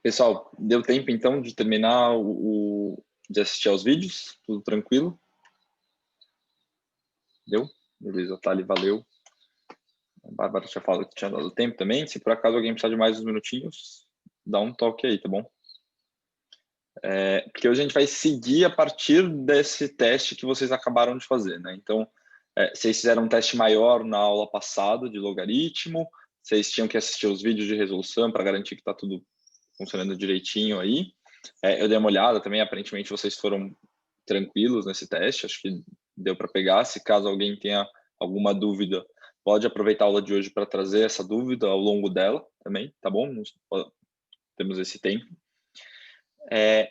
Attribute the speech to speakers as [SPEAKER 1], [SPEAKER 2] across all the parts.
[SPEAKER 1] Pessoal, deu tempo então de terminar de assistir aos vídeos? Tudo tranquilo? Deu? Beleza, Thali, valeu. A Bárbara tinha falado que tinha dado tempo também. Se por acaso alguém precisar de mais uns minutinhos, dá um toque aí, tá bom? Porque hoje a gente vai seguir a partir desse teste que vocês acabaram de fazer, né? Então, vocês fizeram um teste maior na aula passada de logaritmo, vocês tinham que assistir os vídeos de resolução para garantir que está tudo funcionando direitinho aí. Eu dei uma olhada também, aparentemente vocês foram tranquilos nesse teste, acho que deu para pegar. Se caso alguém tenha alguma dúvida, pode aproveitar a aula de hoje para trazer essa dúvida ao longo dela também, tá bom? Temos esse tempo.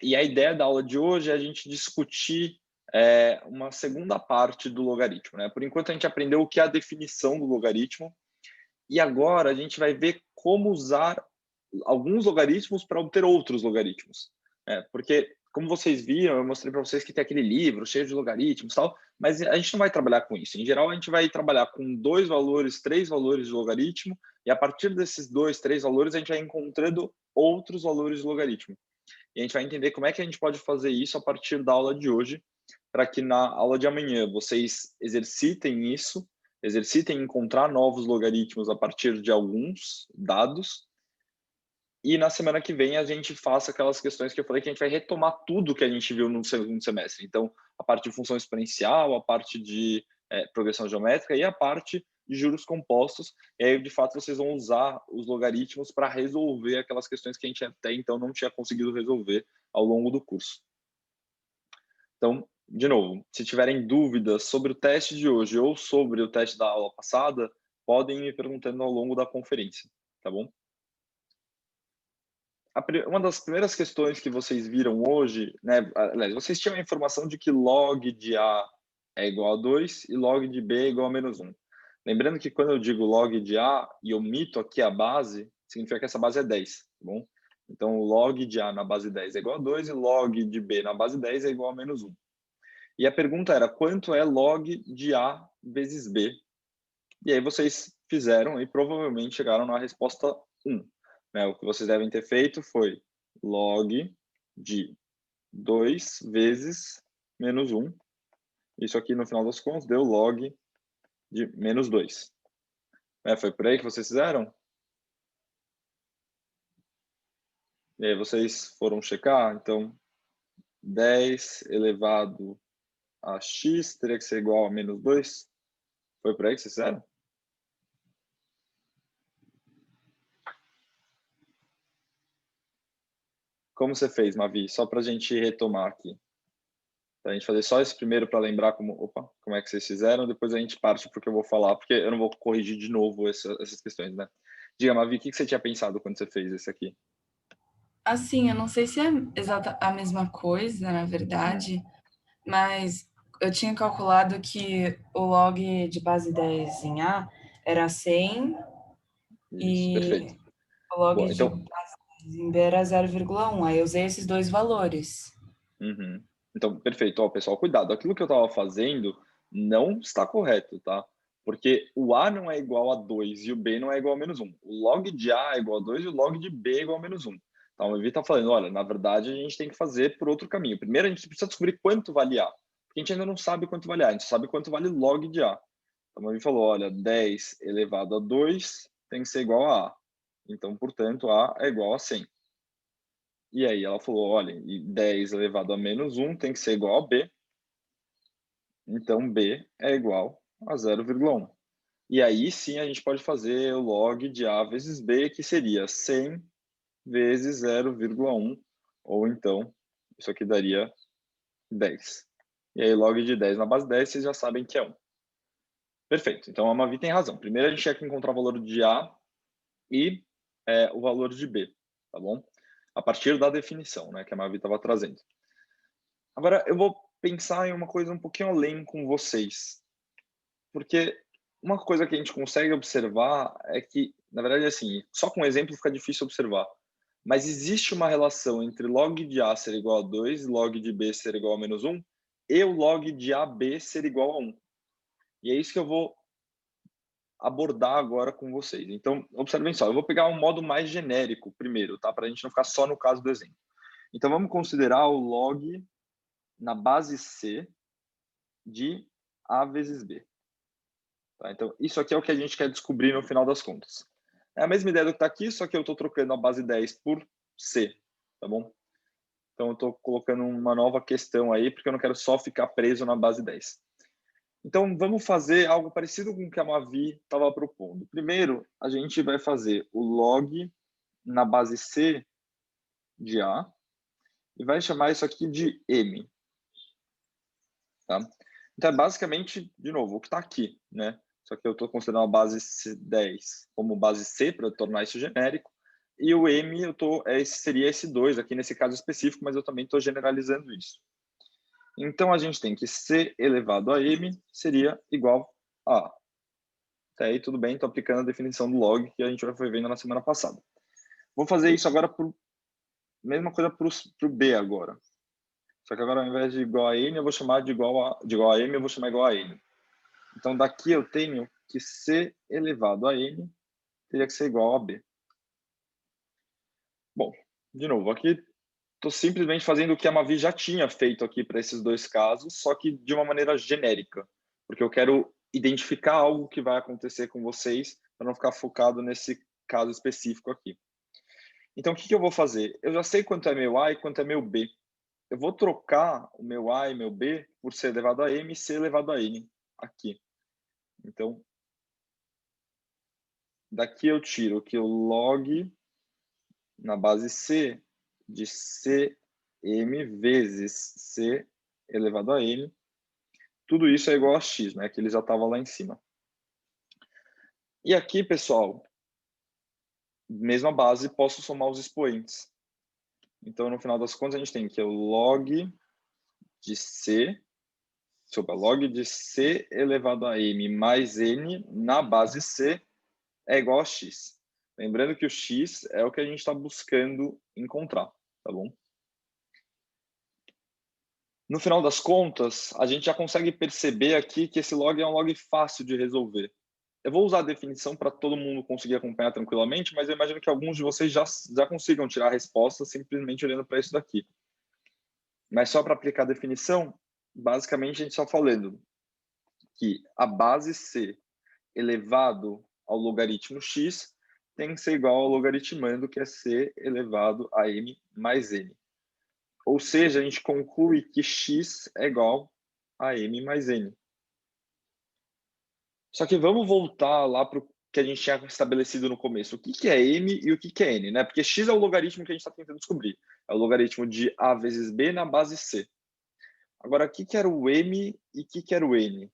[SPEAKER 1] E a ideia da aula de hoje é a gente discutir uma segunda parte do logaritmo, né? Por enquanto a gente aprendeu o que é a definição do logaritmo, e agora a gente vai ver como usar alguns logaritmos para obter outros logaritmos. Porque, como vocês viram, eu mostrei para vocês que tem aquele livro cheio de logaritmos e tal, mas a gente não vai trabalhar com isso. Em geral, a gente vai trabalhar com 2 valores, 3 valores de logaritmo, e a partir desses 2, 3 valores, a gente vai encontrando outros valores de logaritmo. E a gente vai entender como é que a gente pode fazer isso a partir da aula de hoje, para que na aula de amanhã vocês exercitem isso, exercitem encontrar novos logaritmos a partir de alguns dados, e na semana que vem a gente faça aquelas questões que eu falei que a gente vai retomar tudo que a gente viu no segundo semestre. Então, a parte de função exponencial, a parte de progressão geométrica e a parte de juros compostos. E aí, de fato, vocês vão usar os logaritmos para resolver aquelas questões que a gente até então não tinha conseguido resolver ao longo do curso. Então, de novo, se tiverem dúvidas sobre o teste de hoje ou sobre o teste da aula passada, podem me perguntando ao longo da conferência, tá bom? Uma das primeiras questões que vocês viram hoje, né, aliás, vocês tinham a informação de que log de A é igual a 2 e log de B é igual a menos 1. Lembrando que quando eu digo log de A e omito aqui a base, significa que essa base é 10, tá bom? Então, log de A na base 10 é igual a 2 e log de B na base 10 é igual a menos 1. E a pergunta era, quanto é log de A vezes B? E aí vocês fizeram e provavelmente chegaram na resposta 1. O que vocês devem ter feito foi log de 2 vezes menos 1. Isso aqui, no final das contas, deu log de menos 2. Foi por aí que vocês fizeram? E aí vocês foram checar, então 10 elevado a x teria que ser igual a menos 2? Foi por aí que vocês fizeram? Como você fez, Mavi? Só para a gente retomar aqui. Para a gente fazer só esse primeiro para lembrar como é que vocês fizeram, depois a gente parte porque eu vou falar, porque eu não vou corrigir de novo essas questões, né? Diga, Mavi, o que você tinha pensado quando você fez esse aqui?
[SPEAKER 2] Assim, eu não sei se é exata a mesma coisa, na verdade, mas eu tinha calculado que o log de base 10 em A era 100
[SPEAKER 1] Isso, perfeito.
[SPEAKER 2] e o log
[SPEAKER 1] Bom,
[SPEAKER 2] de
[SPEAKER 1] então,
[SPEAKER 2] base 10 em B era 0,1. Aí eu usei esses dois valores.
[SPEAKER 1] então perfeito. Ó, pessoal, cuidado. Aquilo que eu estava fazendo não está correto, tá? Porque o A não é igual a 2 e o B não é igual a menos 1. O log de A é igual a 2 e o log de B é igual a menos 1. Então, o Mavi está falando, olha, na verdade, a gente tem que fazer por outro caminho. Primeiro, a gente precisa descobrir quanto vale A. Porque a gente ainda não sabe quanto vale A, a gente sabe quanto vale log de A. Então, ele falou, olha, 10 elevado a 2 tem que ser igual a A. Então, portanto, A é igual a 100. E aí ela falou, olha, e 10 elevado a menos 1 tem que ser igual a B. Então, B é igual a 0,1. E aí sim a gente pode fazer o log de A vezes B, que seria 100 vezes 0,1. Ou então, isso aqui daria 10. E aí log de 10 na base 10, vocês já sabem que é 1. Perfeito. Então, a Mavi tem razão. Primeiro, a gente tinha que encontrar o valor de A e o valor de B, tá bom? A partir da definição, né, que a Mavi estava trazendo. Agora, eu vou pensar em uma coisa um pouquinho além com vocês, porque uma coisa que a gente consegue observar é que, na verdade, assim, só com um exemplo fica difícil observar, mas existe uma relação entre log de A ser igual a 2, log de B ser igual a menos 1, e o log de AB ser igual a 1. E é isso que eu vou abordar agora com vocês. Então, observem só, eu vou pegar um modo mais genérico primeiro, tá? Para a gente não ficar só no caso do exemplo. Então, vamos considerar o log na base C de A vezes B. Tá? Então, isso aqui é o que a gente quer descobrir no final das contas. É a mesma ideia do que está aqui, só que eu estou trocando a base 10 por C, tá bom? Então, eu estou colocando uma nova questão aí, porque eu não quero só ficar preso na base 10. Então, vamos fazer algo parecido com o que a Mavi estava propondo. Primeiro, a gente vai fazer o log na base C de A e vai chamar isso aqui de M. Tá? Então, é basicamente, de novo, o que está aqui, né? Só que eu estou considerando a base 10 como base C para tornar isso genérico. E o M seria esse 2 aqui nesse caso específico, mas eu também estou generalizando isso. Então, a gente tem que C elevado a M seria igual a A. Até aí, tudo bem, estou aplicando a definição do log que a gente foi vendo na semana passada. Vou fazer isso agora mesma coisa para o B agora. Só que agora, ao invés de igual a N, eu vou chamar de igual a M, eu vou chamar igual a N. Então, daqui eu tenho que C elevado a N teria que ser igual a B. Bom, de novo, aqui estou simplesmente fazendo o que a Mavi já tinha feito aqui para esses dois casos, só que de uma maneira genérica, porque eu quero identificar algo que vai acontecer com vocês para não ficar focado nesse caso específico aqui. Então, o que eu vou fazer? Eu já sei quanto é meu A e quanto é meu B. Eu vou trocar o meu A e meu B por C elevado a M e C elevado a N aqui. Então, daqui eu tiro que o log na base C de Cm vezes C elevado a N. Tudo isso é igual a x, né? Que ele já estava lá em cima. E aqui, pessoal, mesma base, posso somar os expoentes. Então, no final das contas, a gente tem que o log de C log de C elevado a M mais N na base C é igual a x. Lembrando que o x é o que a gente está buscando encontrar, tá bom? No final das contas, a gente já consegue perceber aqui que esse log é um log fácil de resolver. Eu vou usar a definição para todo mundo conseguir acompanhar tranquilamente, mas eu imagino que alguns de vocês já consigam tirar a resposta simplesmente olhando para isso daqui. Mas só para aplicar a definição, basicamente a gente está falando que a base C elevado ao logaritmo x tem que ser igual ao logaritmando, que é C elevado a M mais N. Ou seja, a gente conclui que x é igual a M mais N. Só que vamos voltar lá para o que a gente tinha estabelecido no começo. O que é M e o que é N, né? Porque x é o logaritmo que a gente está tentando descobrir. É o logaritmo de A vezes B na base C. Agora, o que era o M e o que era o N?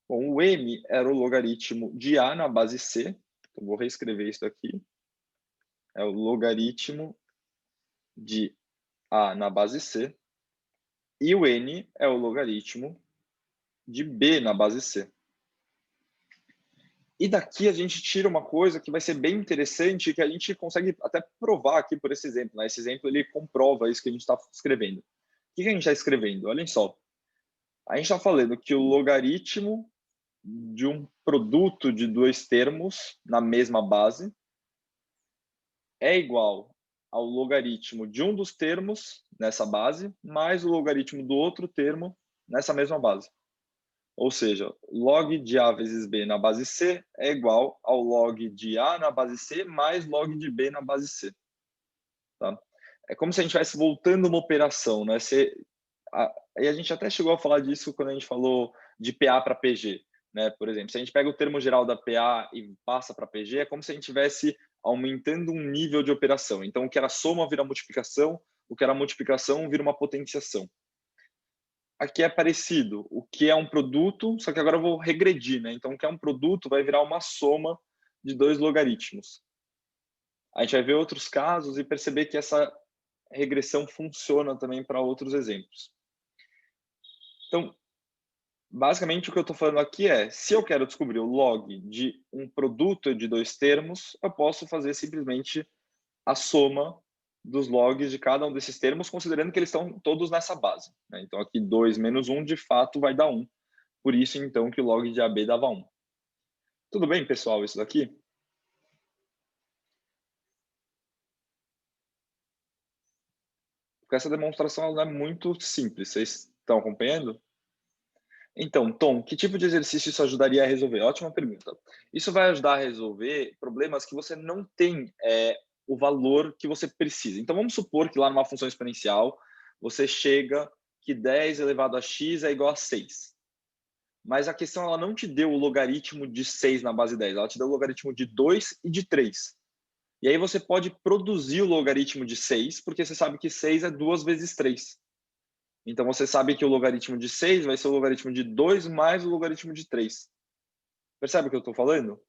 [SPEAKER 1] Bom, o M era o logaritmo de A na base C. Então, vou reescrever isso aqui. É o logaritmo de A na base C. E o N é o logaritmo de B na base C. E daqui a gente tira uma coisa que vai ser bem interessante, que a gente consegue até provar aqui por esse exemplo. Né? Esse exemplo ele comprova isso que a gente está escrevendo. O que a gente está escrevendo? Olhem só. A gente está falando que o logaritmo de um produto de dois termos na mesma base é igual ao logaritmo de um dos termos nessa base mais o logaritmo do outro termo nessa mesma base. Ou seja, log de A vezes B na base C é igual ao log de A na base C mais log de B na base C. Tá? É como se a gente estivesse voltando uma operação. Né? E a gente até chegou a falar disso quando a gente falou de PA para PG. Né? Por exemplo, se a gente pega o termo geral da PA e passa para PG, é como se a gente estivesse aumentando um nível de operação. Então, o que era soma vira multiplicação, o que era multiplicação vira uma potenciação. Aqui é parecido. O que é um produto, só que agora eu vou regredir, né? Então, o que é um produto vai virar uma soma de dois logaritmos. A gente vai ver outros casos e perceber que essa regressão funciona também para outros exemplos. Então, basicamente, o que eu estou falando aqui é, se eu quero descobrir o log de um produto de dois termos, eu posso fazer simplesmente a soma dos logs de cada um desses termos, considerando que eles estão todos nessa base. Né? Então, aqui 2 menos 1, de fato, vai dar 1. Por isso, então, que o log de AB dava 1. O Tudo bem, pessoal, isso daqui? Porque essa demonstração ela é muito simples, vocês estão acompanhando? Então, Tom, que tipo de exercício isso ajudaria a resolver? Ótima pergunta. Isso vai ajudar a resolver problemas que você não tem o valor que você precisa. Então, vamos supor que lá numa função exponencial, você chega que 10 elevado a x é igual a 6. Mas a questão ela não te deu o logaritmo de 6 na base 10, ela te deu o logaritmo de 2 e de 3. E aí você pode produzir o logaritmo de 6, porque você sabe que 6 é 2 vezes 3. Então você sabe que o logaritmo de 6 vai ser o logaritmo de 2 mais o logaritmo de 3. Percebe o que eu estou falando?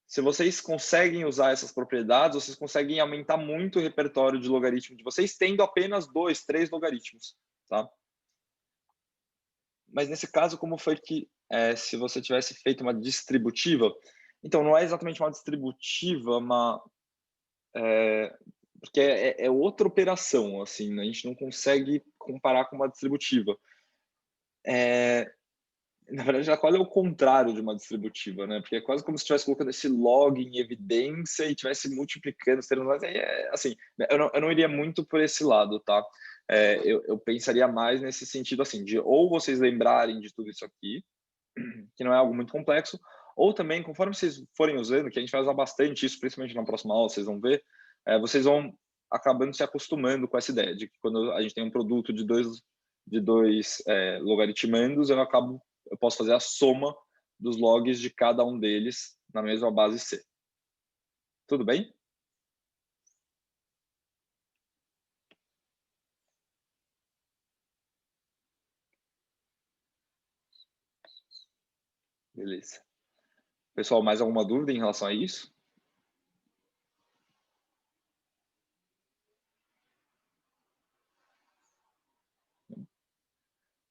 [SPEAKER 1] Se vocês conseguem usar essas propriedades, vocês conseguem aumentar muito o repertório de logaritmo de vocês, tendo apenas 2, 3 logaritmos. Tá? Mas nesse caso, como foi que se você tivesse feito uma distributiva? Então, não é exatamente uma distributiva, porque é outra operação, assim, né? A gente não consegue comparar com uma distributiva. Na verdade, ela quase é o contrário de uma distributiva, né? Porque é quase como se estivesse colocando esse log em evidência e estivesse multiplicando os termos. Assim, eu não iria muito por esse lado, tá? Eu pensaria mais nesse sentido, assim, de ou vocês lembrarem de tudo isso aqui, que não é algo muito complexo, ou também, conforme vocês forem usando, que a gente vai usar bastante isso, principalmente na próxima aula, vocês vão ver, vocês vão acabando se acostumando com essa ideia de que quando a gente tem um produto de dois logaritmandos, eu posso fazer a soma dos logs de cada um deles na mesma base C. Tudo bem? Beleza. Pessoal, mais alguma dúvida em relação a isso?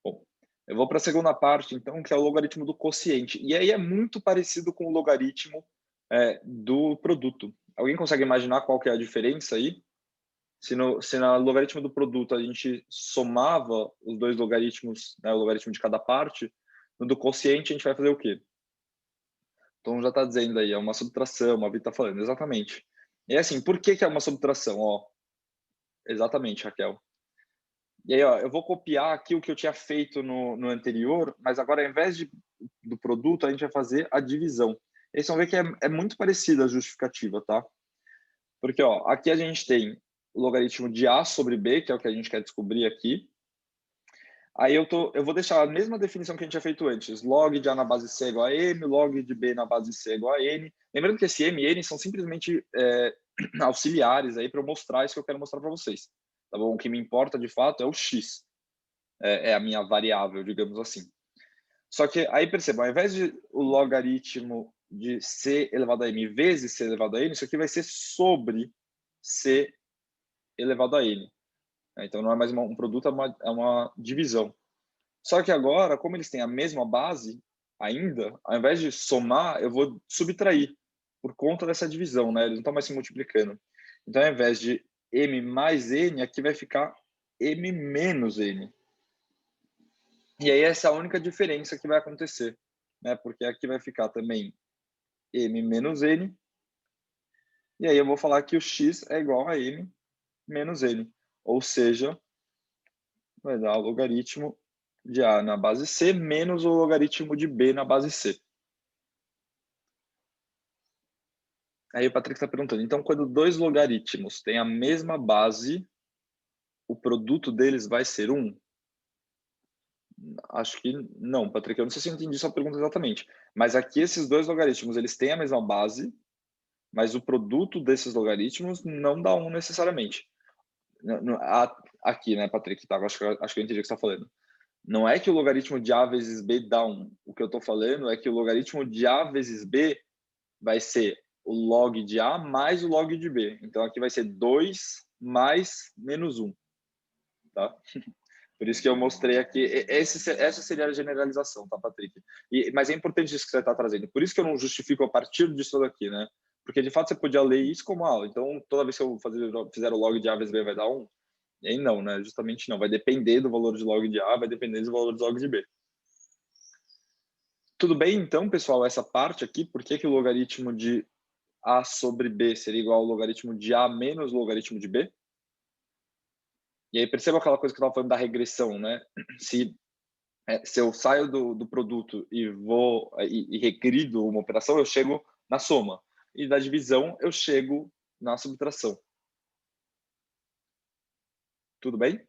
[SPEAKER 1] Bom, eu vou para a segunda parte, então, que é o logaritmo do quociente. E aí é muito parecido com o logaritmo do produto. Alguém consegue imaginar qual que é a diferença aí? Se no logaritmo do produto a gente somava os dois logaritmos, né, o logaritmo de cada parte, no do quociente a gente vai fazer o quê? Então já está dizendo aí, é uma subtração, a Vitor está falando, exatamente. E assim, por que é uma subtração? Ó, exatamente, Raquel. E aí, ó, eu vou copiar aqui o que eu tinha feito no anterior, mas agora, ao invés do produto, a gente vai fazer a divisão. E vocês vão ver que é muito parecida a justificativa, tá? Porque, ó, aqui a gente tem o logaritmo de A sobre B, que é o que a gente quer descobrir aqui. Aí eu vou deixar a mesma definição que a gente tinha feito antes. Log de A na base C é igual a M, log de B na base C é igual a N. Lembrando que esse M e N são simplesmente auxiliares aí para eu mostrar isso que eu quero mostrar para vocês. Tá bom? O que me importa, de fato, é o X. É a minha variável, digamos assim. Só que aí percebam, ao invés de o logaritmo de C elevado a M vezes C elevado a N, isso aqui vai ser sobre C elevado a N. Então não é mais um produto, é uma divisão. Só que agora, como eles têm a mesma base ainda, ao invés de somar, eu vou subtrair por conta dessa divisão, né? Eles não estão mais se multiplicando. Então, ao invés de M mais N, aqui vai ficar M menos N. E aí essa é a única diferença que vai acontecer, né? Porque aqui vai ficar também M menos N. E aí eu vou falar que o X é igual a M menos N. Ou seja, vai dar o logaritmo de A na base C menos o logaritmo de B na base C. Aí o Patrick está perguntando, então quando dois logaritmos têm a mesma base, o produto deles vai ser 1? Acho que não, Patrick, eu não sei se eu entendi sua pergunta exatamente, mas aqui esses dois logaritmos, eles têm a mesma base, mas o produto desses logaritmos não dá 1 necessariamente. Aqui, né, Patrick, tá, acho que eu entendi o que você está falando. Não é que o logaritmo de A vezes B dá 1. O que eu estou falando é que o logaritmo de A vezes B vai ser o log de A mais o log de B. Então, aqui vai ser 2 mais menos 1. Tá? Por isso que eu mostrei aqui. Essa seria a generalização, tá, Patrick? Mas é importante isso que você está trazendo. Por isso que eu não justifico a partir disso daqui, né? Porque, de fato, você podia ler isso como aula. Então, toda vez que eu fizer o log de A vezes B vai dar 1. E aí não, né? Justamente não. Vai depender do valor de log de A, vai depender do valor de log de B. Tudo bem, então, pessoal, essa parte aqui, por que que o logaritmo de A sobre B seria igual ao logaritmo de A menos o logaritmo de B? E aí perceba aquela coisa que eu estava falando da regressão, né? Se eu saio do produto e vou e regrido uma operação, eu chego na soma. E da divisão, eu chego na subtração. Tudo bem?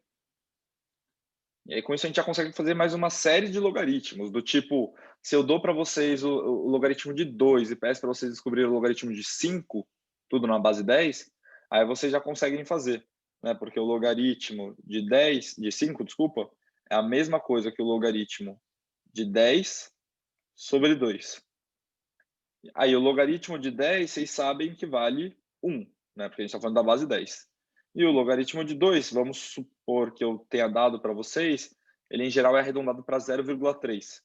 [SPEAKER 1] E aí, com isso, a gente já consegue fazer mais uma série de logaritmos, do tipo, se eu dou para vocês o logaritmo de 2 e peço para vocês descobrirem o logaritmo de 5, tudo na base 10, aí vocês já conseguem fazer, né? Porque o logaritmo de 5, desculpa, é a mesma coisa que o logaritmo de 10 sobre 2. Aí o logaritmo de 10, vocês sabem que vale 1, né? Porque a gente está falando da base 10. E o logaritmo de 2, vamos supor que eu tenha dado para vocês, ele em geral é arredondado para 0,3.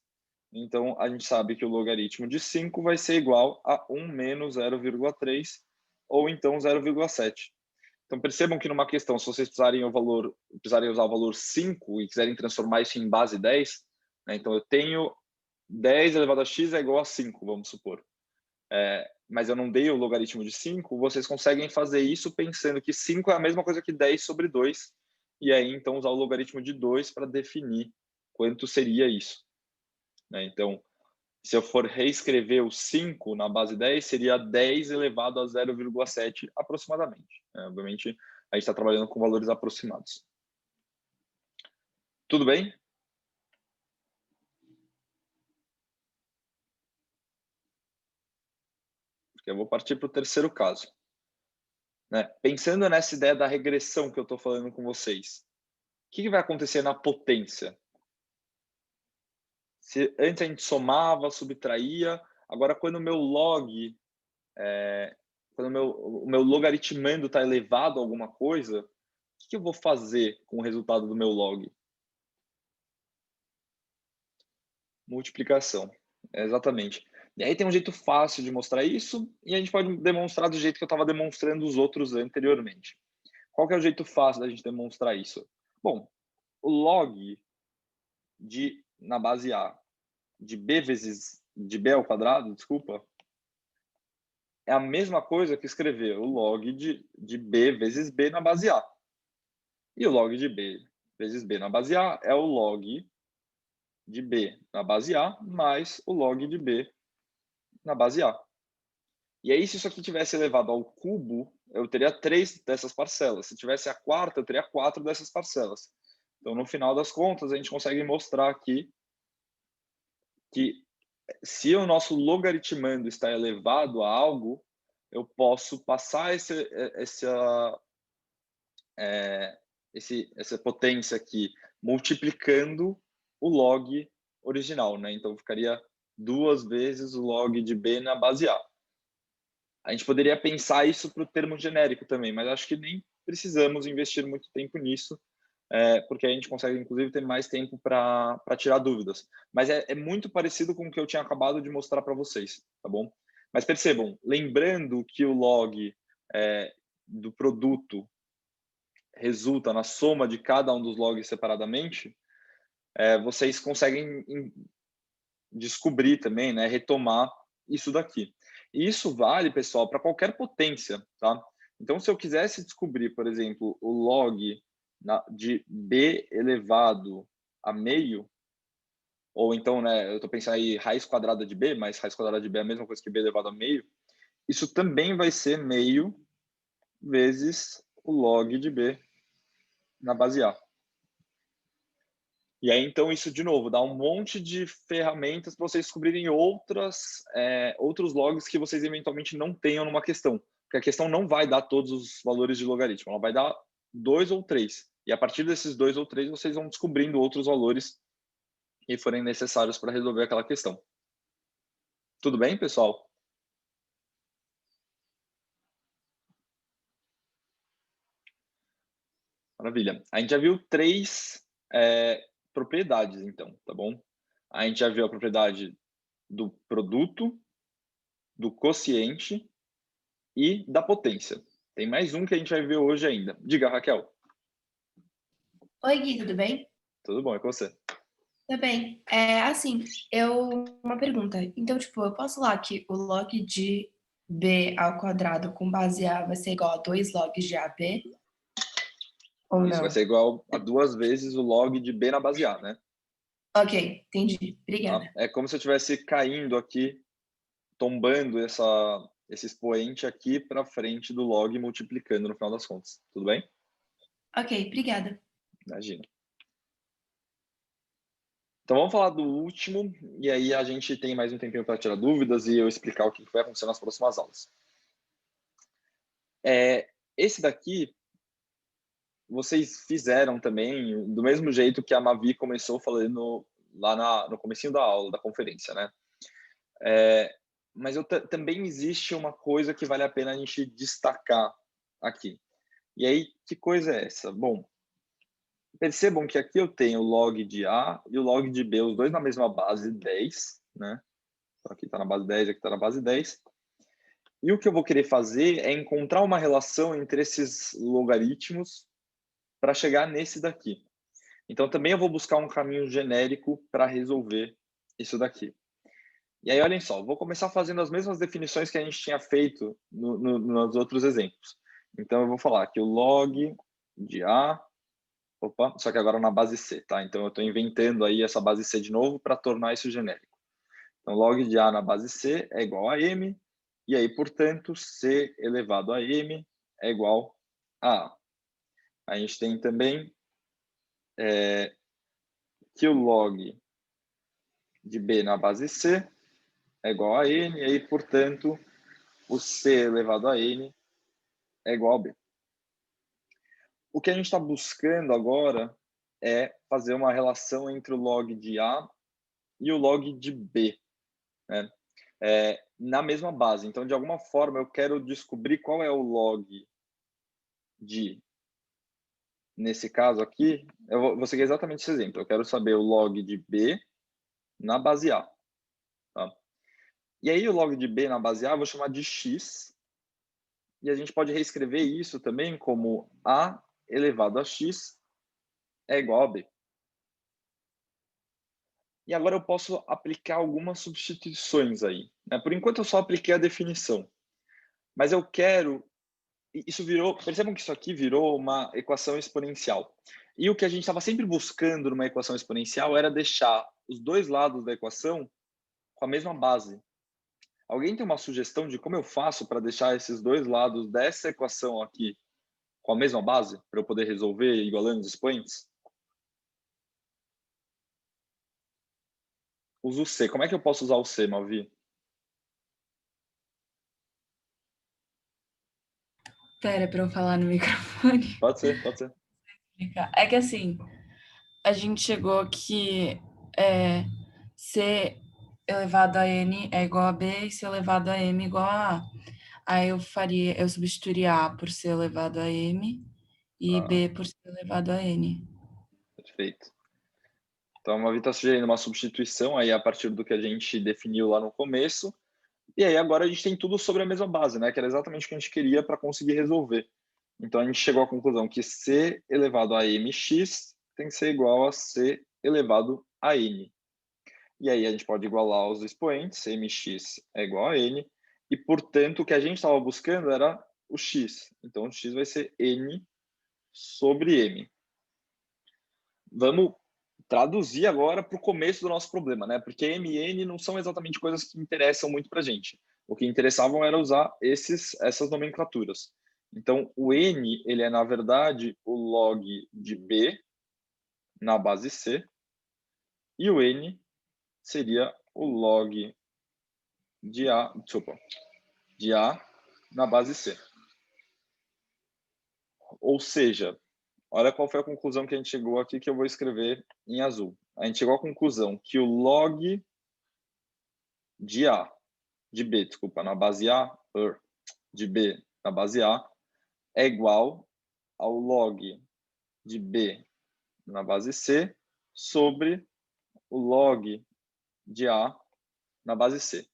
[SPEAKER 1] Então, a gente sabe que o logaritmo de 5 vai ser igual a 1 menos 0,3, ou então 0,7. Então, percebam que numa questão, se vocês precisarem usar o valor 5 e quiserem transformar isso em base 10, né? Então eu tenho 10 elevado a x é igual a 5, vamos supor. Mas eu não dei o logaritmo de 5, vocês conseguem fazer isso pensando que 5 é a mesma coisa que 10 sobre 2, e aí então usar o logaritmo de 2 para definir quanto seria isso, né? Então, se eu for reescrever o 5 na base 10, seria 10 elevado a 0,7 aproximadamente, né? Obviamente, a gente está trabalhando com valores aproximados. Tudo bem? Eu vou partir para o terceiro caso, né? Pensando nessa ideia da regressão que eu estou falando com vocês, o que vai acontecer na potência? Se antes a gente somava, subtraía, agora quando o meu log, quando o meu logaritmando está elevado a alguma coisa, o que eu vou fazer com o resultado do meu log? Multiplicação, exatamente. E aí tem um jeito fácil de mostrar isso, e a gente pode demonstrar do jeito que eu estava demonstrando os outros anteriormente. Qual que é o jeito fácil da gente demonstrar isso? Bom, o log na base A de b ao quadrado, desculpa, é a mesma coisa que escrever o log de b vezes b na base A. E o log de b vezes b na base A é o log de b na base A mais o log de b na base A. E aí, se isso aqui tivesse elevado ao cubo, eu teria 3 dessas parcelas. Se tivesse a quarta, eu teria 4 dessas parcelas. Então, no final das contas, a gente consegue mostrar aqui que se o nosso logaritmando está elevado a algo, eu posso passar essa potência aqui multiplicando o log original, né? Então ficaria 2 vezes o log de b na base A. A gente poderia pensar isso para o termo genérico também, mas acho que nem precisamos investir muito tempo nisso, porque a gente consegue, inclusive, ter mais tempo para tirar dúvidas. Mas é muito parecido com o que eu tinha acabado de mostrar para vocês, tá bom? Mas percebam, lembrando que o log do produto resulta na soma de cada um dos logs separadamente, vocês conseguem descobrir também, né, retomar isso daqui. E isso vale, pessoal, para qualquer potência, tá? Então, se eu quisesse descobrir, por exemplo, o log de b elevado a meio, ou então, né, eu estou pensando aí raiz quadrada de b, mas raiz quadrada de b é a mesma coisa que b elevado a meio, isso também vai ser meio vezes o log de b na base A. E aí, então, isso, de novo, dá um monte de ferramentas para vocês descobrirem outros logs que vocês eventualmente não tenham numa questão. Porque a questão não vai dar todos os valores de logaritmo, ela vai dar 2 ou 3. E a partir desses 2 ou 3, vocês vão descobrindo outros valores que forem necessários para resolver aquela questão. Tudo bem, pessoal? Maravilha. A gente já viu 3 propriedades, então, tá bom? A gente já viu a propriedade do produto, do quociente e da potência. Tem mais um que a gente vai ver hoje ainda. Diga, Raquel.
[SPEAKER 3] Oi, Gui, tudo bem?
[SPEAKER 1] Tudo bom, é com você.
[SPEAKER 3] Tá bem. Assim, uma pergunta. Então, tipo, eu posso falar que o log de b ao quadrado com base A vai ser igual a 2 logs de AB ou
[SPEAKER 1] Isso vai
[SPEAKER 3] não?
[SPEAKER 1] ser igual a 2 vezes o log de b na base A, né?
[SPEAKER 3] Ok, entendi.
[SPEAKER 1] Tá?
[SPEAKER 3] Obrigada.
[SPEAKER 1] É como se eu estivesse caindo aqui, tombando esse expoente aqui para frente do log, multiplicando no final das contas. Tudo bem?
[SPEAKER 3] Ok, obrigada.
[SPEAKER 1] Imagina. Então vamos falar do último, e aí a gente tem mais um tempinho para tirar dúvidas e eu explicar o que vai acontecer nas próximas aulas. Esse daqui, vocês fizeram também do mesmo jeito que a Mavi começou falando lá no comecinho da aula, da conferência, né? Mas também existe uma coisa que vale a pena a gente destacar aqui. E aí, que coisa é essa? Bom, percebam que aqui eu tenho o log de A e o log de B, os dois na mesma base 10, né? Então, aqui está na base 10, aqui está na base 10. E o que eu vou querer fazer é encontrar uma relação entre esses logaritmos para chegar nesse daqui. Então, também eu vou buscar um caminho genérico para resolver isso daqui. E aí, olhem só, vou começar fazendo as mesmas definições que a gente tinha feito nos outros exemplos. Então, eu vou falar que o log de A, só que agora na base C, tá? Então, eu estou inventando aí essa base C de novo para tornar isso genérico. Então, log de A na base C é igual a M, e aí, portanto, C elevado a M é igual a A. A gente tem também que o log de B na base C é igual a N, e aí, portanto, o C elevado a N é igual a B. O que a gente está buscando agora é fazer uma relação entre o log de A e o log de B, né? Na mesma base. Então, de alguma forma, eu quero descobrir qual é o log de, nesse caso aqui, eu vou seguir exatamente esse exemplo. Eu quero saber o log de B na base A. Tá? E aí, o log de B na base A, eu vou chamar de X, e a gente pode reescrever isso também como A elevado a X é igual a B. E agora eu posso aplicar algumas substituições aí, né? Por enquanto eu só apliquei a definição, mas eu quero, isso virou, percebam que isso aqui virou uma equação exponencial. E o que a gente estava sempre buscando numa equação exponencial era deixar os dois lados da equação com a mesma base. Alguém tem uma sugestão de como eu faço para deixar esses dois lados dessa equação aqui com a mesma base, para eu poder resolver igualando os expoentes? Uso o C. Como é que eu posso usar o C, Malvi?
[SPEAKER 2] Espera para eu falar no microfone.
[SPEAKER 1] Pode ser, pode ser.
[SPEAKER 2] É que assim, a gente chegou que é, C elevado a N é igual a B e C elevado a M igual a A. Aí eu substituiria A por C elevado a M e
[SPEAKER 1] Ah,
[SPEAKER 2] B por C elevado a N.
[SPEAKER 1] perfeito. Então, a Mavi está sugerindo uma substituição aí a partir do que a gente definiu lá no começo. E aí agora a gente tem tudo sobre a mesma base, né? Que era exatamente o que a gente queria para conseguir resolver. Então a gente chegou à conclusão que C elevado a mx tem que ser igual a C elevado a n. E aí a gente pode igualar os expoentes, mx é igual a n, e portanto o que a gente estava buscando era o x. Então o x vai ser n sobre m. Vamos traduzir agora para o começo do nosso problema, né? Porque M e N não são exatamente coisas que interessam muito para a gente. O que interessavam era usar essas nomenclaturas. Então, o N, ele é, na verdade, o log de B na base C, e o N seria o log de A na base C. Ou seja, olha qual foi a conclusão que a gente chegou aqui, que eu vou escrever em azul. A gente chegou à conclusão que o log de B, desculpa, na base A, de B na base A, é igual ao log de B na base C sobre o log de A na base C.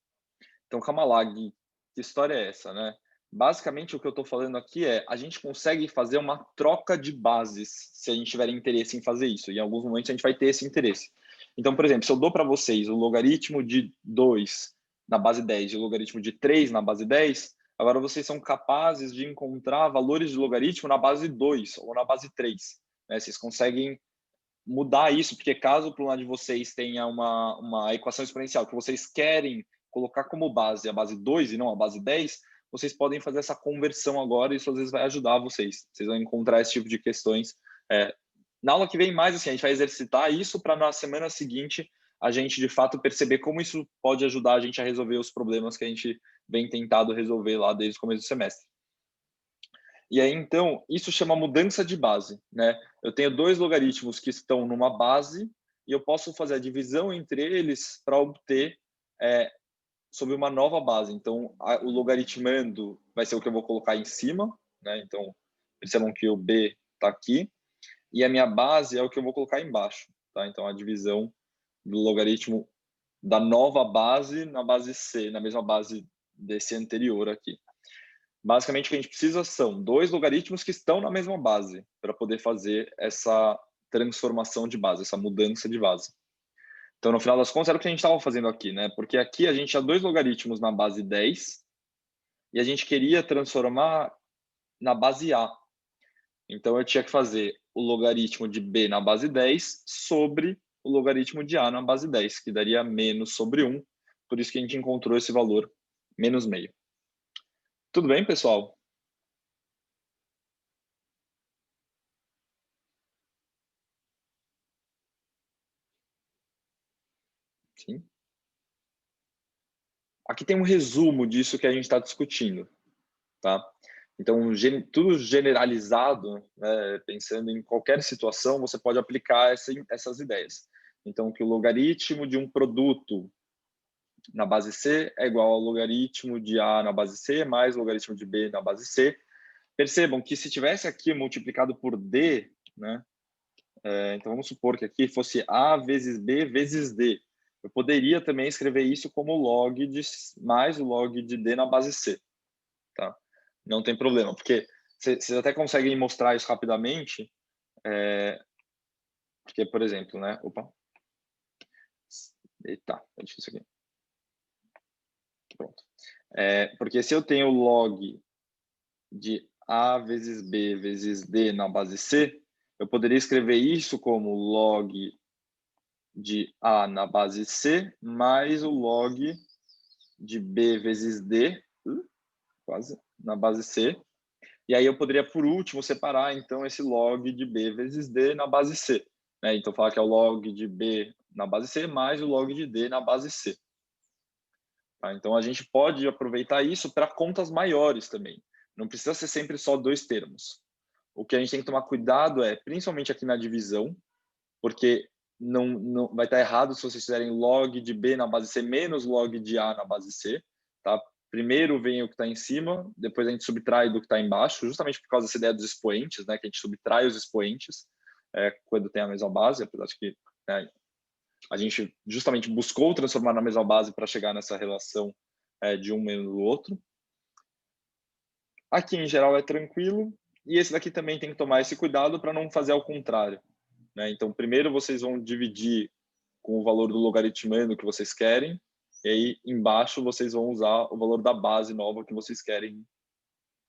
[SPEAKER 1] Então, calma lá, Gui, que história é essa, né? Basicamente, o que eu estou falando aqui é a gente consegue fazer uma troca de bases se a gente tiver interesse em fazer isso. E em alguns momentos a gente vai ter esse interesse. Então, por exemplo, se eu dou para vocês o logaritmo de 2 na base 10 e o logaritmo de 3 na base 10, agora vocês são capazes de encontrar valores de logaritmo na base 2 ou na base 3. Né? Vocês conseguem mudar isso, porque caso para o lado de vocês tenha uma equação exponencial que vocês querem colocar como base a base 2 e não a base 10, vocês podem fazer essa conversão agora e isso às vezes vai ajudar vocês. Vocês vão encontrar esse tipo de questões. Na aula que vem mais, assim, a gente vai exercitar isso para na semana seguinte a gente, de fato, perceber como isso pode ajudar a gente a resolver os problemas que a gente vem tentado resolver lá desde o começo do semestre. E aí, então, isso chama mudança de base, né? Eu tenho dois logaritmos que estão numa base e eu posso fazer a divisão entre eles para obter sobre uma nova base. Então, o logaritmando vai ser o que eu vou colocar em cima, né? Então, percebam que o B está aqui e a minha base é o que eu vou colocar embaixo, tá? Então, a divisão do logaritmo da nova base na base C, na mesma base desse anterior aqui. Basicamente, o que a gente precisa são dois logaritmos que estão na mesma base para poder fazer essa transformação de base, essa mudança de base. Então, no final das contas, era o que a gente estava fazendo aqui, né? Porque aqui a gente tinha dois logaritmos na base 10 e a gente queria transformar na base A. Então, eu tinha que fazer o logaritmo de B na base 10 sobre o logaritmo de A na base 10, que daria menos sobre 1. Por isso que a gente encontrou esse valor, menos meio. Tudo bem, pessoal? Sim. Aqui tem um resumo disso que a gente está discutindo, tá? Então, tudo generalizado, né, pensando em qualquer situação, você pode aplicar essas ideias. Então, que o logaritmo de um produto na base C é igual ao logaritmo de A na base C mais o logaritmo de B na base C. Percebam que se tivesse aqui multiplicado por D, né? Então, vamos supor que aqui fosse A vezes B vezes D. Eu poderia também escrever isso como log de mais o log de D na base C, tá? Não tem problema, porque vocês até conseguem mostrar isso rapidamente, porque, por exemplo, né? Opa. Eita, é difícil aqui. Pronto. Porque se eu tenho log de A vezes B vezes D na base C, eu poderia escrever isso como log de A na base C mais o log de B vezes D, quase, na base C. E aí eu poderia, por último, separar, então, esse log de B vezes D na base C. Né? Então, falar que é o log de B na base C mais o log de D na base C. Tá? Então, a gente pode aproveitar isso para contas maiores também. Não precisa ser sempre só dois termos. O que a gente tem que tomar cuidado principalmente aqui na divisão, porque não vai estar errado se vocês fizerem log de B na base C menos log de A na base C. Tá? Primeiro vem o que está em cima, depois a gente subtrai do que está embaixo, justamente por causa dessa ideia dos expoentes, né, que a gente subtrai os expoentes quando tem a mesma base, apesar de que a gente justamente buscou transformar na mesma base para chegar nessa relação de um menos o outro. Aqui, em geral, é tranquilo, e esse daqui também tem que tomar esse cuidado para não fazer ao contrário. Né? Então, primeiro vocês vão dividir com o valor do logaritmando que vocês querem, e aí embaixo vocês vão usar o valor da base nova que vocês querem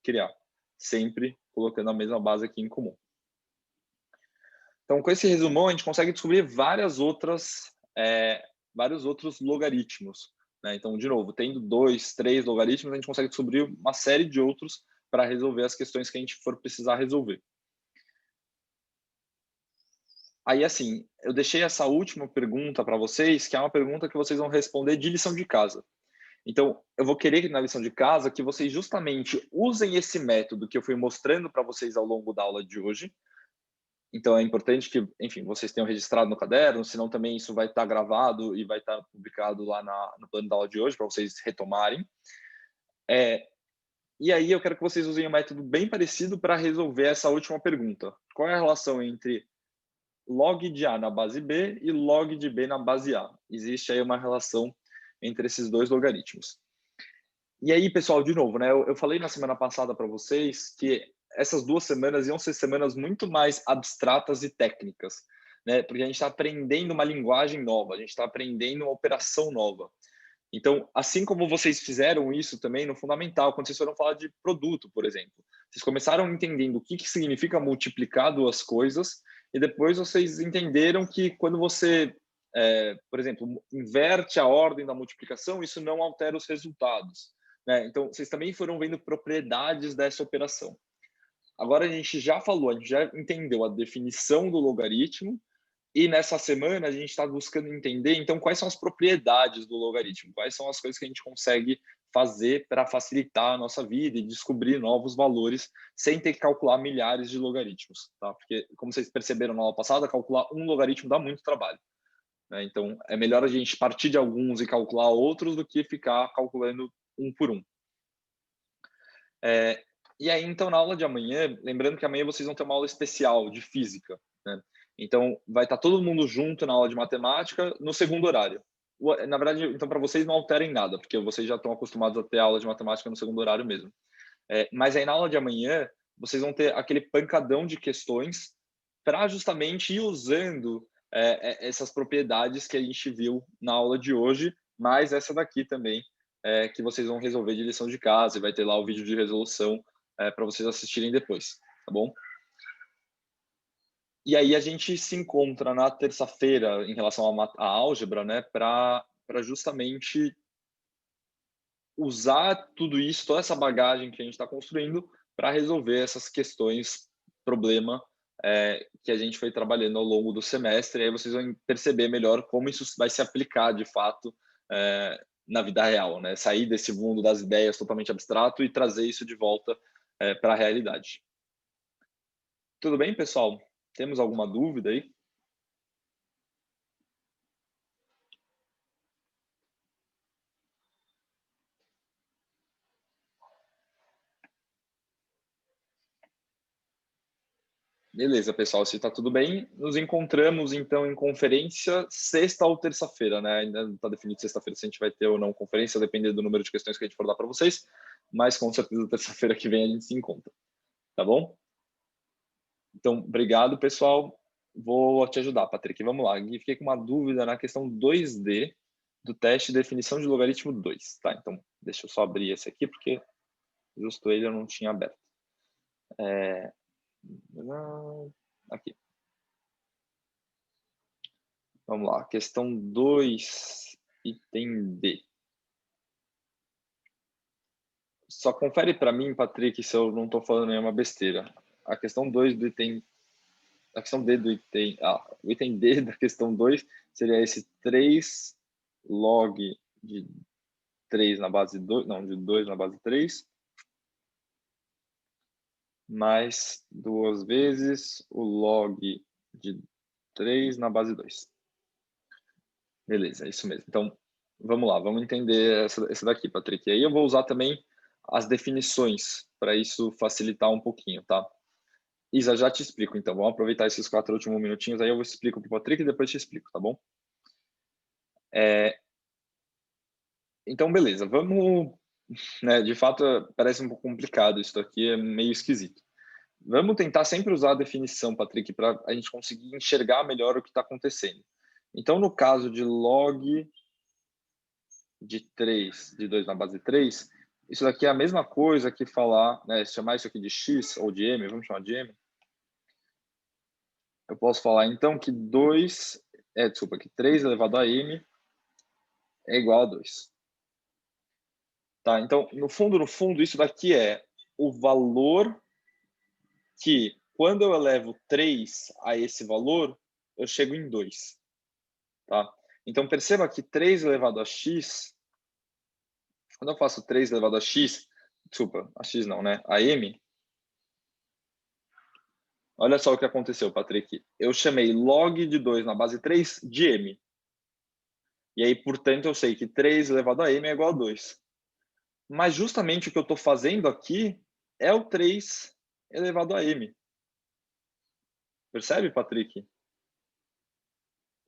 [SPEAKER 1] criar, sempre colocando a mesma base aqui em comum. Então, com esse resumão, a gente consegue descobrir vários outros logaritmos. Né? Então, de novo, tendo 2, 3 logaritmos, a gente consegue descobrir uma série de outros para resolver as questões que a gente for precisar resolver. Aí, assim, eu deixei essa última pergunta para vocês, que é uma pergunta que vocês vão responder de lição de casa. Então, eu vou querer que na lição de casa que vocês justamente usem esse método que eu fui mostrando para vocês ao longo da aula de hoje. Então, é importante que, enfim, vocês tenham registrado no caderno, senão também isso vai estar gravado e vai estar publicado lá no plano da aula de hoje, para vocês retomarem. E aí, eu quero que vocês usem um método bem parecido para resolver essa última pergunta. Qual é a relação entre log de A na base B e log de B na base A? Existe aí uma relação entre esses dois logaritmos. E aí, pessoal, de novo, né? Eu falei na semana passada para vocês que essas 2 semanas iam ser semanas muito mais abstratas e técnicas. né? Porque a gente está aprendendo uma linguagem nova, a gente está aprendendo uma operação nova. Então, assim como vocês fizeram isso também no fundamental, quando vocês foram falar de produto, por exemplo, vocês começaram entendendo o que significa multiplicar duas coisas e depois vocês entenderam que quando você, por exemplo, inverte a ordem da multiplicação, isso não altera os resultados, né? Então, vocês também foram vendo propriedades dessa operação. Agora a gente já falou, a gente já entendeu a definição do logaritmo e nessa semana a gente está buscando entender, então, quais são as propriedades do logaritmo, quais são as coisas que a gente consegue fazer para facilitar a nossa vida e descobrir novos valores sem ter que calcular milhares de logaritmos, tá? Porque, como vocês perceberam na aula passada, calcular um logaritmo dá muito trabalho, né? Então, é melhor a gente partir de alguns e calcular outros do que ficar calculando um por um. E aí, então, na aula de amanhã, lembrando que amanhã vocês vão ter uma aula especial de física, né? Então, vai estar todo mundo junto na aula de matemática no segundo horário. Na verdade, então, para vocês não alterem nada, porque vocês já estão acostumados a ter aula de matemática no segundo horário mesmo. Mas aí, na aula de amanhã, vocês vão ter aquele pancadão de questões para justamente ir usando essas propriedades que a gente viu na aula de hoje, mais essa daqui também, que vocês vão resolver de lição de casa, e vai ter lá o vídeo de resolução para vocês assistirem depois, tá bom? E aí a gente se encontra na terça-feira em relação à álgebra, né, para justamente usar tudo isso, toda essa bagagem que a gente está construindo para resolver essas questões, problema que a gente foi trabalhando ao longo do semestre. E aí vocês vão perceber melhor como isso vai se aplicar de fato na vida real, né? Sair desse mundo das ideias totalmente abstrato e trazer isso de volta para a realidade. Tudo bem, pessoal? Temos alguma dúvida aí? Beleza, pessoal, se está tudo bem, nos encontramos então em conferência sexta ou terça-feira, né? Ainda não está definido sexta-feira se a gente vai ter ou não conferência, dependendo do número de questões que a gente for dar para vocês, mas com certeza terça-feira que vem a gente se encontra, tá bom? Então, obrigado, pessoal. Vou te ajudar, Patrick. Vamos lá. Fiquei com uma dúvida na questão 2D do teste de definição de logaritmo 2, tá? Então, deixa eu só abrir esse aqui, porque justo ele eu não tinha aberto. Aqui. Vamos lá, questão 2, item D. Só confere para mim, Patrick, se eu não estou falando nenhuma besteira. A questão 2 do item... A questão D do item... o item D da questão 2 seria esse 3 log de 3 na base 2... Não, de 2 na base 3. Mais 2 vezes o log de 3 na base 2. Beleza, é isso mesmo. Então, vamos lá, vamos entender essa daqui, Patrick. E aí eu vou usar também as definições para isso facilitar um pouquinho, tá? Isa, já te explico, então. Vamos aproveitar esses 4 últimos minutinhos, aí eu explico para o Patrick e depois te explico, tá bom? Então, beleza, vamos... Né, de fato, parece um pouco complicado isso daqui, é meio esquisito. Vamos tentar sempre usar a definição, Patrick, para a gente conseguir enxergar melhor o que está acontecendo. Então, no caso de log de 3, de 2 na base 3, isso daqui é a mesma coisa que falar, né, chamar isso aqui de x ou de m, vamos chamar de m. Eu posso falar, então, que 3 elevado a m é igual a 2. Tá, então, no fundo, isso daqui é o valor que, quando eu elevo 3 a esse valor, eu chego em 2. Tá? Então, perceba que 3 elevado a x, quando eu faço 3 elevado a x, desculpa, a x não, né? A m, olha só o que aconteceu, Patrick. Eu chamei log de 2 na base 3 de m. E aí, portanto, eu sei que 3 elevado a m é igual a 2. Mas justamente o que eu estou fazendo aqui é o 3 elevado a m. Percebe, Patrick? O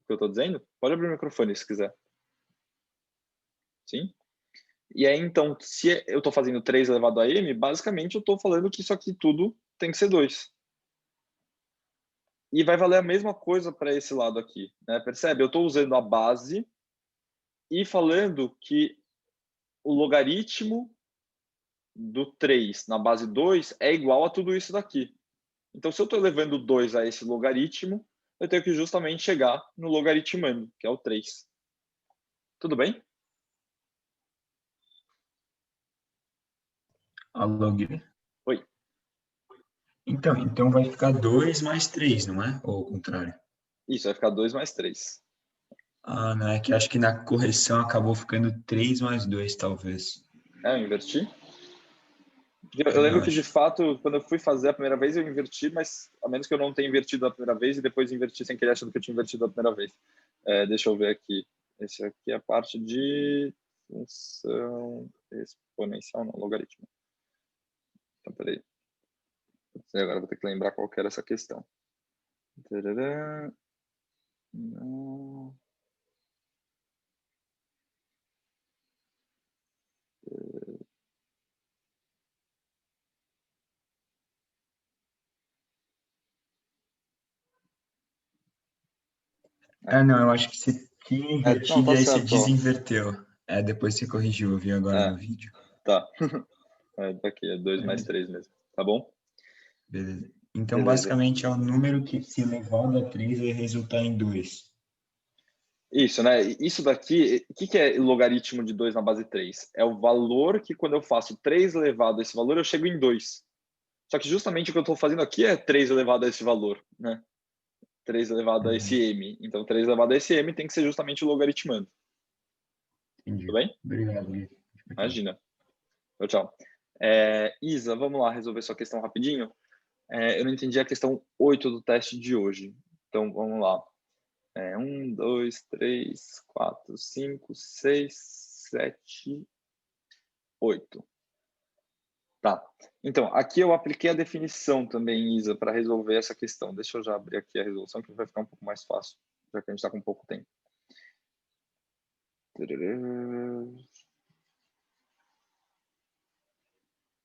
[SPEAKER 1] que eu estou dizendo? Pode abrir o microfone se quiser. Sim? E aí, então, se eu estou fazendo 3 elevado a m, basicamente eu estou falando que isso aqui tudo tem que ser 2. E vai valer a mesma coisa para esse lado aqui, né? Percebe? Eu estou usando a base e falando que o logaritmo do 3 na base 2 é igual a tudo isso daqui. Então, se eu estou elevando 2 a esse logaritmo, eu tenho que justamente chegar no logaritmando, que é o 3. Tudo bem?
[SPEAKER 4] Alô, Gui?
[SPEAKER 1] Oi.
[SPEAKER 4] Então vai ficar 2 mais 3, não é? Ou ao contrário?
[SPEAKER 1] Isso, vai ficar 2 mais 3.
[SPEAKER 4] Ah, não, é que acho que na correção acabou ficando 3 mais 2, talvez.
[SPEAKER 1] É, eu inverti? Eu lembro que, de fato, quando eu fui fazer a primeira vez, eu inverti, mas a menos que eu não tenha invertido a primeira vez e depois inverti sem querer achando que eu tinha invertido a primeira vez. Deixa eu ver aqui. Esse aqui é a parte de função exponencial, não, logaritmo. Então, peraí. Agora vou ter que lembrar qual que era essa questão. Tarará. Não.
[SPEAKER 4] Não, eu acho que você tinha invertido
[SPEAKER 1] Não, tá
[SPEAKER 4] e aí você
[SPEAKER 1] certo, ó.
[SPEAKER 4] desinverteu. Depois você corrigiu, eu vi agora no vídeo.
[SPEAKER 1] Tá. Daqui é 2 mais 3 mesmo. Tá bom?
[SPEAKER 4] Beleza. Então,
[SPEAKER 1] Beleza.
[SPEAKER 4] basicamente, é o número que, se elevado a 3, vai resultar em 2.
[SPEAKER 1] Isso, né? Isso daqui, o que é logaritmo de 2 na base 3? É o valor que, quando eu faço 3 elevado a esse valor, eu chego em 2. Só que justamente o que eu estou fazendo aqui é 3 elevado a esse valor, né? 3 elevado a esse m. Então, 3 elevado a esse m tem que ser justamente o logaritmando.
[SPEAKER 4] Entendi.
[SPEAKER 1] Tudo bem?
[SPEAKER 4] Obrigado, Gui.
[SPEAKER 1] Imagina. Tchau, tchau. Isa, vamos lá resolver sua questão rapidinho. Eu não entendi a questão 8 do teste de hoje. Então, vamos lá. 1, 2, 3, 4, 5, 6, 7, 8. Tá. Então, aqui eu apliquei a definição também, Isa, para resolver essa questão. Deixa eu já abrir aqui a resolução, que vai ficar um pouco mais fácil, já que a gente está com pouco tempo.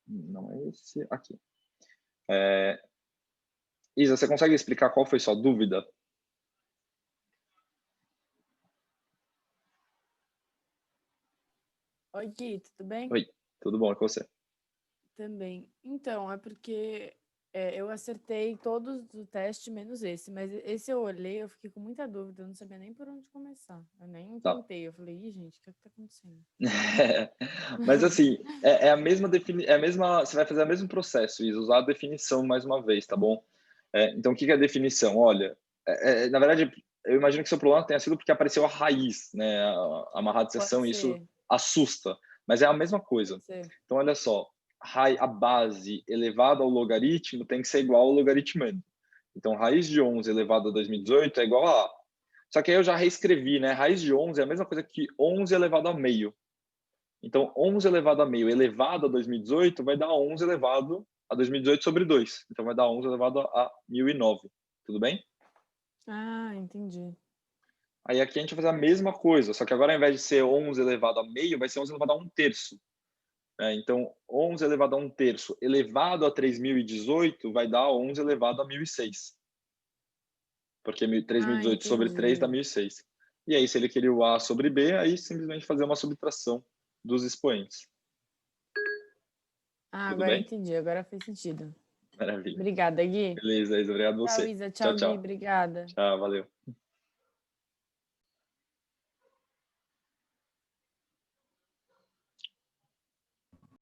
[SPEAKER 1] Não é esse. Aqui. Isa, você consegue explicar qual foi sua dúvida?
[SPEAKER 5] Oi, Gui, tudo bem?
[SPEAKER 1] Oi, tudo bom com você?
[SPEAKER 5] Também. Então, é porque eu acertei todos do teste, menos esse. Mas esse eu olhei, eu fiquei com muita dúvida. Eu não sabia nem por onde começar. Eu nem
[SPEAKER 1] Tá.
[SPEAKER 5] tentei. Eu falei, ih, gente, o que tá acontecendo?
[SPEAKER 1] Mas assim, é a mesma você vai fazer o mesmo processo, Isa, usar a definição mais uma vez, tá bom? Então, o que é a definição? Olha, na verdade, eu imagino que seu problema tenha sido porque apareceu a raiz, né, amarrado de seção, e isso assusta, mas é a mesma coisa.
[SPEAKER 5] Pode ser.
[SPEAKER 1] Então, olha só, a base elevada ao logaritmo tem que ser igual ao logaritmando. Então, raiz de 11 elevado a 2018 é igual a A. Só que aí eu já reescrevi, né? Raiz de 11 é a mesma coisa que 11 elevado a meio. Então, 11 elevado a meio elevado a 2018 vai dar 11 elevado a 2018 sobre 2. Então, vai dar 11 elevado a 1009. Tudo bem?
[SPEAKER 5] Ah, entendi.
[SPEAKER 1] Aí aqui a gente vai fazer a mesma coisa, só que agora ao invés de ser 11 elevado a meio, vai ser 11 elevado a 1 terço. Então, 11 elevado a 1 terço elevado a 3018 vai dar 11 elevado a 1006. Porque 3018 sobre 3 dá 1006. E aí, se ele queria o A sobre B, aí simplesmente fazer uma subtração dos expoentes.
[SPEAKER 5] Ah,
[SPEAKER 1] Tudo
[SPEAKER 5] agora
[SPEAKER 1] bem?
[SPEAKER 5] entendi. Agora fez sentido.
[SPEAKER 1] Maravilha.
[SPEAKER 5] Obrigada, Gui.
[SPEAKER 1] Beleza, Isa. Obrigado a
[SPEAKER 5] Tchau,
[SPEAKER 1] você.
[SPEAKER 5] Isa.
[SPEAKER 1] Tchau,
[SPEAKER 5] Tchau, Gui.
[SPEAKER 1] tchau.
[SPEAKER 5] Obrigada.
[SPEAKER 1] Tchau, valeu.